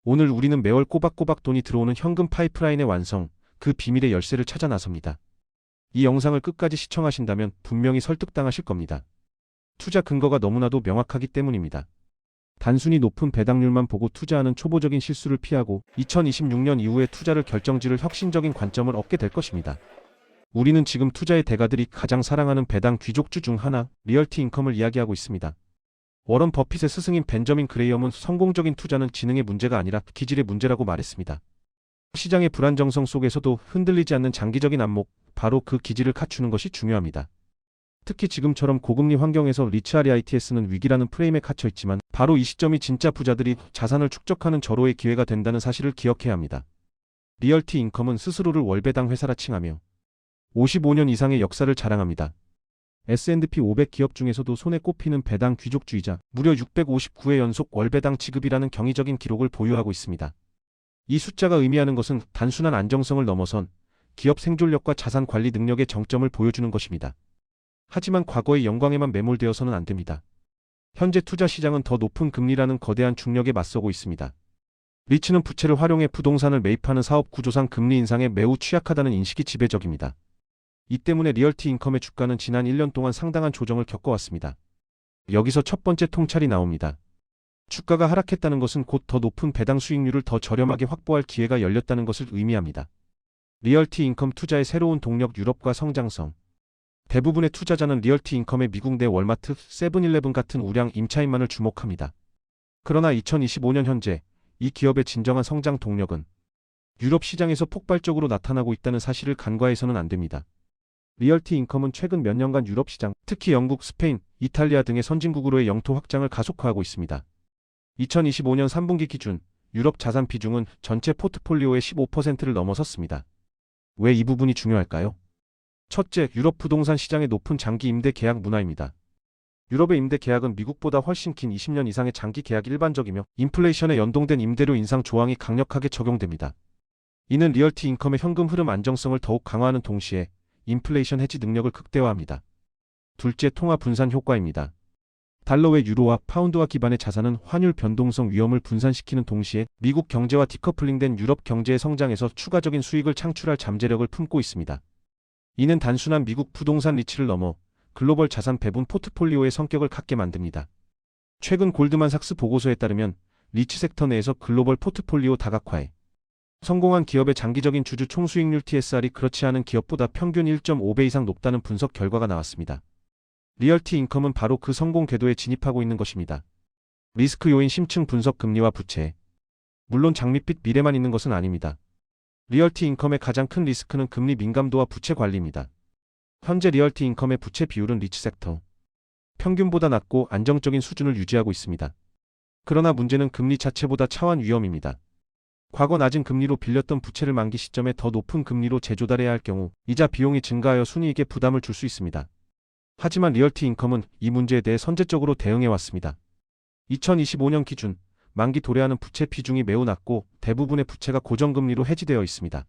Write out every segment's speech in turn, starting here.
오늘 우리는 매월 꼬박꼬박 돈이 들어오는 현금 파이프라인의 완성, 그 비밀의 열쇠를 찾아 나섭니다. 이 영상을 끝까지 시청하신다면 분명히 설득당하실 겁니다. 투자 근거가 너무나도 명확하기 때문입니다. 단순히 높은 배당률만 보고 투자하는 초보적인 실수를 피하고 2026년 이후에 투자를 결정지을 혁신적인 관점을 얻게 될 것입니다. 우리는 지금 투자의 대가들이 가장 사랑하는 배당 귀족주 중 하나, 리얼티 인컴을 이야기하고 있습니다. 워런 버핏의 스승인 벤저민 그레이엄은 성공적인 투자는 지능의 문제가 아니라 기질의 문제라고 말했습니다. 시장의 불안정성 속에서도 흔들리지 않는 장기적인 안목, 바로 그 기질을 갖추는 것이 중요합니다. 특히 지금처럼 고금리 환경에서 리츠REITS는 위기라는 프레임에 갇혀 있지만 바로 이 시점이 진짜 부자들이 자산을 축적하는 절호의 기회가 된다는 사실을 기억해야 합니다. 리얼티 인컴은 스스로를 월배당 회사라 칭하며 55년 이상의 역사를 자랑합니다. S&P 500 기업 중에서도 손에 꼽히는 배당 귀족주이자 무려 659회 연속 월배당 지급이라는 경이적인 기록을 보유하고 있습니다. 이 숫자가 의미하는 것은 단순한 안정성을 넘어선 기업 생존력과 자산 관리 능력의 정점을 보여주는 것입니다. 하지만 과거의 영광에만 매몰되어서는 안 됩니다. 현재 투자 시장은 더 높은 금리라는 거대한 중력에 맞서고 있습니다. 리츠는 부채를 활용해 부동산을 매입하는 사업 구조상 금리 인상에 매우 취약하다는 인식이 지배적입니다. 이 때문에 리얼티 인컴의 주가는 지난 1년 동안 상당한 조정을 겪어왔습니다. 여기서 첫 번째 통찰이 나옵니다. 주가가 하락했다는 것은 곧 더 높은 배당 수익률을 더 저렴하게 확보할 기회가 열렸다는 것을 의미합니다. 리얼티 인컴 투자의 새로운 동력 유럽과 성장성. 대부분의 투자자는 리얼티 인컴의 미국 내 월마트, 세븐일레븐 같은 우량 임차인만을 주목합니다. 그러나 2025년 현재 이 기업의 진정한 성장 동력은 유럽 시장에서 폭발적으로 나타나고 있다는 사실을 간과해서는 안 됩니다. 리얼티 인컴은 최근 몇 년간 유럽 시장, 특히 영국, 스페인, 이탈리아 등의 선진국으로의 영토 확장을 가속화하고 있습니다. 2025년 3분기 기준 유럽 자산 비중은 전체 포트폴리오의 15%를 넘어섰습니다. 왜 이 부분이 중요할까요? 첫째, 유럽 부동산 시장의 높은 장기 임대 계약 문화입니다. 유럽의 임대 계약은 미국보다 훨씬 긴 20년 이상의 장기 계약이 일반적이며 인플레이션에 연동된 임대료 인상 조항이 강력하게 적용됩니다. 이는 리얼티 인컴의 현금 흐름 안정성을 더욱 강화하는 동시에 인플레이션 해지 능력을 극대화합니다. 둘째, 통화 분산 효과입니다. 달러 외 유로와 파운드와 기반의 자산은 환율 변동성 위험을 분산시키는 동시에 미국 경제와 디커플링된 유럽 경제의 성장에서 추가적인 수익을 창출할 잠재력을 품고 있습니다. 이는 단순한 미국 부동산 리츠를 넘어 글로벌 자산 배분 포트폴리오의 성격을 갖게 만듭니다. 최근 골드만삭스 보고서에 따르면 리츠 섹터 내에서 글로벌 포트폴리오 다각화에 성공한 기업의 장기적인 주주 총수익률 TSR이 그렇지 않은 기업보다 평균 1.5배 이상 높다는 분석 결과가 나왔습니다. 리얼티 인컴은 바로 그 성공 궤도에 진입하고 있는 것입니다. 리스크 요인 심층 분석 금리와 부채. 물론 장밋빛 미래만 있는 것은 아닙니다. 리얼티 인컴의 가장 큰 리스크는 금리 민감도와 부채 관리입니다. 현재 리얼티 인컴의 부채 비율은 리츠 섹터 평균보다 낮고 안정적인 수준을 유지하고 있습니다. 그러나 문제는 금리 자체보다 차원 위험입니다. 과거 낮은 금리로 빌렸던 부채를 만기 시점에 더 높은 금리로 재조달해야 할 경우 이자 비용이 증가하여 순이익에 부담을 줄 수 있습니다. 하지만 리얼티 인컴은 이 문제에 대해 선제적으로 대응해왔습니다. 2025년 기준 만기 도래하는 부채 비중이 매우 낮고 대부분의 부채가 고정금리로 해지되어 있습니다.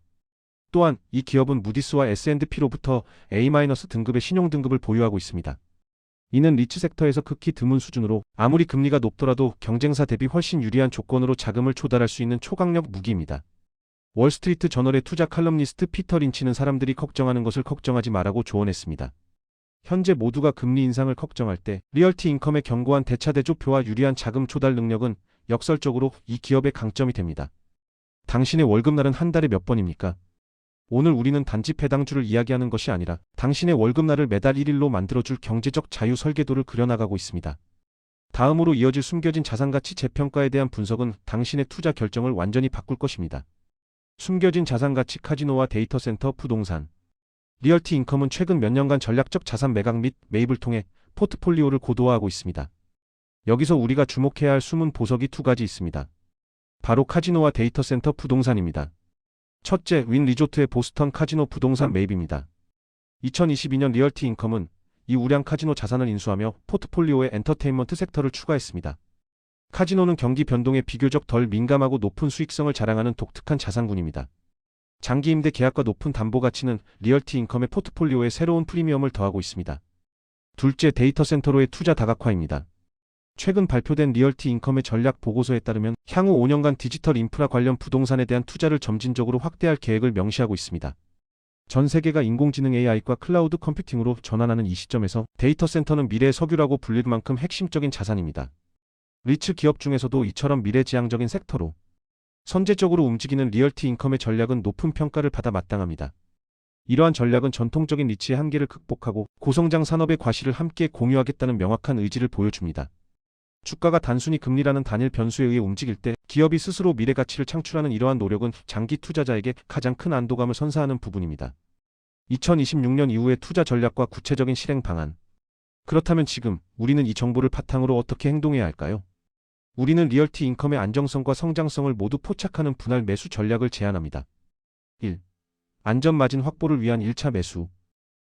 또한 이 기업은 무디스와 S&P로부터 A- 등급의 신용등급을 보유하고 있습니다. 이는 리츠 섹터에서 극히 드문 수준으로 아무리 금리가 높더라도 경쟁사 대비 훨씬 유리한 조건으로 자금을 조달할 수 있는 초강력 무기입니다. 월스트리트 저널의 투자 칼럼니스트 피터 린치는 사람들이 걱정하는 것을 걱정하지 말라고 조언했습니다. 현재 모두가 금리 인상을 걱정할 때 리얼티 인컴의 견고한 대차대조표와 유리한 자금 조달 능력은 역설적으로 이 기업의 강점이 됩니다. 당신의 월급날은 한 달에 몇 번입니까? 오늘 우리는 단지 배당주를 이야기하는 것이 아니라 당신의 월급날을 매달 1일로 만들어줄 경제적 자유 설계도를 그려나가고 있습니다. 다음으로 이어질 숨겨진 자산가치 재평가에 대한 분석은 당신의 투자 결정을 완전히 바꿀 것입니다. 숨겨진 자산가치 카지노와 데이터 센터 부동산. 리얼티 인컴은 최근 몇 년간 전략적 자산 매각 및 매입을 통해 포트폴리오를 고도화하고 있습니다. 여기서 우리가 주목해야 할 숨은 보석이 두 가지 있습니다. 바로 카지노와 데이터 센터 부동산입니다. 첫째, 윈 리조트의 보스턴 카지노 부동산 매입입니다. 2022년 리얼티 인컴은 이 우량 카지노 자산을 인수하며 포트폴리오에 엔터테인먼트 섹터를 추가했습니다. 카지노는 경기 변동에 비교적 덜 민감하고 높은 수익성을 자랑하는 독특한 자산군입니다. 장기 임대 계약과 높은 담보 가치는 리얼티 인컴의 포트폴리오에 새로운 프리미엄을 더하고 있습니다. 둘째, 데이터 센터로의 투자 다각화입니다. 최근 발표된 리얼티 인컴의 전략 보고서에 따르면 향후 5년간 디지털 인프라 관련 부동산에 대한 투자를 점진적으로 확대할 계획을 명시하고 있습니다. 전 세계가 인공지능 AI과 클라우드 컴퓨팅으로 전환하는 이 시점에서 데이터 센터는 미래의 석유라고 불릴 만큼 핵심적인 자산입니다. 리츠 기업 중에서도 이처럼 미래지향적인 섹터로 선제적으로 움직이는 리얼티 인컴의 전략은 높은 평가를 받아 마땅합니다. 이러한 전략은 전통적인 리츠의 한계를 극복하고 고성장 산업의 과실을 함께 공유하겠다는 명확한 의지를 보여줍니다. 주가가 단순히 금리라는 단일 변수에 의해 움직일 때 기업이 스스로 미래 가치를 창출하는 이러한 노력은 장기 투자자에게 가장 큰 안도감을 선사하는 부분입니다. 2026년 이후의 투자 전략과 구체적인 실행 방안. 그렇다면 지금 우리는 이 정보를 바탕으로 어떻게 행동해야 할까요? 우리는 리얼티 인컴의 안정성과 성장성을 모두 포착하는 분할 매수 전략을 제안합니다. 1. 안전 마진 확보를 위한 1차 매수.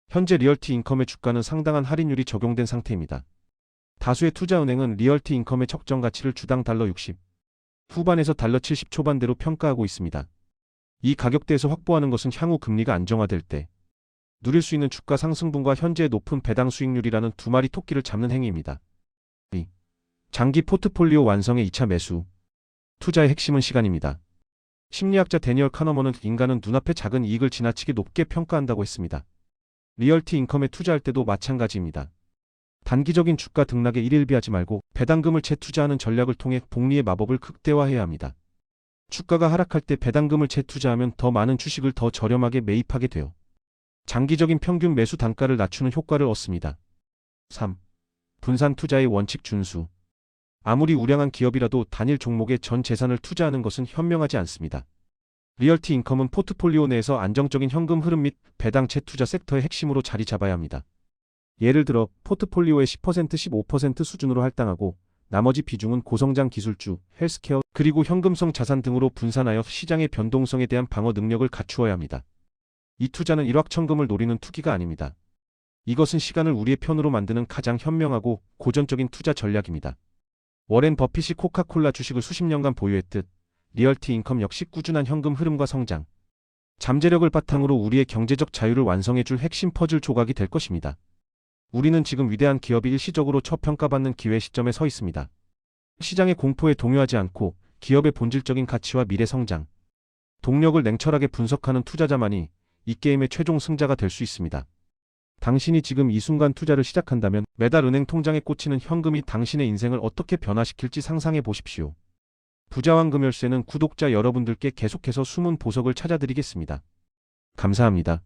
현재 리얼티 인컴의 주가는 상당한 할인율이 적용된 상태입니다. 다수의 투자은행은 리얼티 인컴의 적정 가치를 주당 달러 60 후반에서 달러 70 초반대로 평가하고 있습니다. 이 가격대에서 확보하는 것은 향후 금리가 안정화될 때 누릴 수 있는 주가 상승분과 현재의 높은 배당 수익률이라는 두 마리 토끼를 잡는 행위입니다. 2. 장기 포트폴리오 완성의 2차 매수. 투자의 핵심은 시간입니다. 심리학자 데니얼 카너먼은 인간은 눈앞의 작은 이익을 지나치게 높게 평가한다고 했습니다. 리얼티 인컴에 투자할 때도 마찬가지입니다. 단기적인 주가 등락에 일일비하지 말고 배당금을 재투자하는 전략을 통해 복리의 마법을 극대화해야 합니다. 주가가 하락할 때 배당금을 재투자하면 더 많은 주식을 더 저렴하게 매입하게 돼요. 장기적인 평균 매수 단가를 낮추는 효과를 얻습니다. 3. 분산 투자의 원칙 준수. 아무리 우량한 기업이라도 단일 종목에 전 재산을 투자하는 것은 현명하지 않습니다. 리얼티 인컴은 포트폴리오 내에서 안정적인 현금 흐름 및 배당 재투자 섹터의 핵심으로 자리 잡아야 합니다. 예를 들어 포트폴리오의 10%, 15% 수준으로 할당하고 나머지 비중은 고성장 기술주, 헬스케어, 그리고 현금성 자산 등으로 분산하여 시장의 변동성에 대한 방어 능력을 갖추어야 합니다. 이 투자는 일확천금을 노리는 투기가 아닙니다. 이것은 시간을 우리의 편으로 만드는 가장 현명하고 고전적인 투자 전략입니다. 워렌 버핏이 코카콜라 주식을 수십 년간 보유했듯 리얼티 인컴 역시 꾸준한 현금 흐름과 성장, 잠재력을 바탕으로 우리의 경제적 자유를 완성해줄 핵심 퍼즐 조각이 될 것입니다. 우리는 지금 위대한 기업이 일시적으로 저평가받는 기회 시점에 서 있습니다. 시장의 공포에 동요하지 않고 기업의 본질적인 가치와 미래 성장, 동력을 냉철하게 분석하는 투자자만이 이 게임의 최종 승자가 될 수 있습니다. 당신이 지금 이 순간 투자를 시작한다면 매달 은행 통장에 꽂히는 현금이 당신의 인생을 어떻게 변화시킬지 상상해 보십시오. 부자왕금 열쇠는 구독자 여러분들께 계속해서 숨은 보석을 찾아드리겠습니다. 감사합니다.